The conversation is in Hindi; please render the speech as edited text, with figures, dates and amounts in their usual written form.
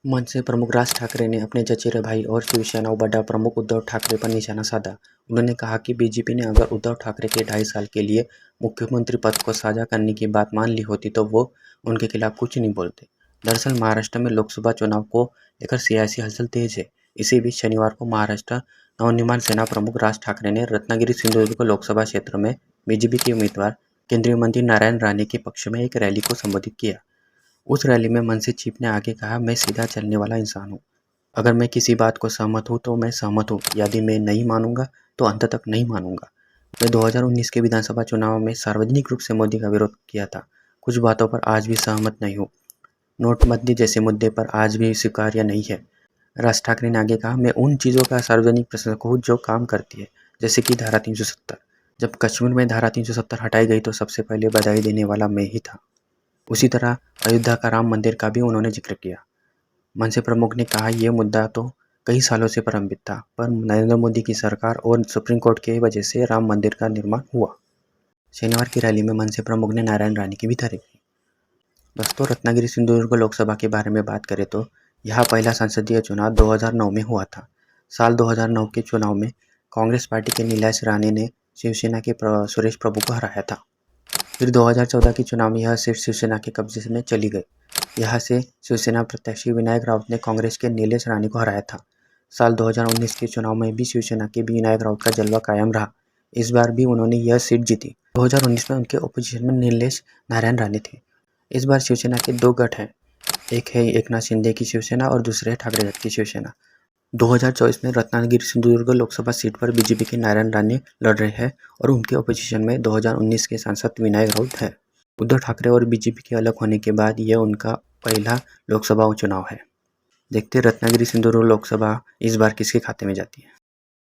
मनसे प्रमुख राज ठाकरे ने अपने चचेरे भाई और शिवसेना बड़ा प्रमुख उद्धव ठाकरे पर निशाना साधा। उन्होंने कहा कि बीजेपी ने अगर उद्धव ठाकरे के 2.5 साल के लिए मुख्यमंत्री पद को साझा करने की बात मान ली होती तो वो उनके खिलाफ कुछ नहीं बोलते। दरअसल महाराष्ट्र में लोकसभा चुनाव को लेकर सियासी हलचल तेज है। इसी बीच शनिवार को महाराष्ट्र नवनिर्माण सेना प्रमुख राज ठाकरे ने रत्नागिरी सिंधुदुर्ग लोकसभा क्षेत्र में बीजेपी के उम्मीदवार केंद्रीय मंत्री नारायण राणे के पक्ष में एक रैली को संबोधित किया। उस रैली में मनसे चीफ ने आगे कहा, मैं सीधा चलने वाला इंसान हूँ। अगर मैं किसी बात को सहमत हूँ तो मैं सहमत हूँ, यदि मैं नहीं मानूंगा तो अंत तक नहीं मानूंगा। मैं 2019 के विधानसभा चुनाव में सार्वजनिक रूप से मोदी का विरोध किया था। कुछ बातों पर आज भी सहमत नहीं हूँ। नोटबंदी जैसे मुद्दे पर आज भी स्वीकार्य नहीं है। राज ठाकरे ने आगे कहा, मैं उन चीज़ों का सार्वजनिक प्रशंसक हूँ जो काम करती है, जैसे कि धारा 370। जब कश्मीर में धारा 370 हटाई गई तो सबसे पहले बधाई देने वाला मैं ही था। उसी तरह अयोध्या का राम मंदिर का भी उन्होंने जिक्र किया। मनसे प्रमुख ने कहा, यह मुद्दा तो कई सालों से प्रलंबित था, पर नरेंद्र मोदी की सरकार और सुप्रीम कोर्ट की वजह से राम मंदिर का निर्माण हुआ। शनिवार की रैली में मनसे प्रमुख ने नारायण राणे की भी तारीफ की। दोस्तों, रत्नागिरी सिंधुदुर्ग लोकसभा के बारे में बात करें तो यह पहला संसदीय चुनाव 2009 में हुआ था। साल 2009 के चुनाव में कांग्रेस पार्टी के नीलेश राणे ने शिवसेना के सुरेश प्रभु को हराया था। फिर 2014 के चुनाव में यह सीट शिवसेना के कब्जे में चली गई। यहाँ से शिवसेना प्रत्याशी विनायक राउत ने कांग्रेस के नीलेश राणे को हराया था। साल 2019 के चुनाव में भी शिवसेना के विनायक राउत का जलवा कायम रहा। इस बार भी उन्होंने यह सीट जीती। 2019 में उनके ओपोजिशन में नीलेश नारायण राणे थे। इस बार शिवसेना के दो गठ हैं, एक है एकनाथ शिंदे की शिवसेना और दूसरे है ठाकरे गट की शिवसेना। 2024 में रत्नागिरी सिंधुदुर्ग लोकसभा सीट पर बीजेपी के नारायण राणे लड़ रहे हैं और उनके ओपोजिशन में 2019 के सांसद विनायक राउत है। उद्धव ठाकरे और बीजेपी के अलग होने के बाद यह उनका पहला लोकसभा चुनाव है। देखते रत्नागिरी सिंधुदुर्ग लोकसभा इस बार किसके खाते में जाती है।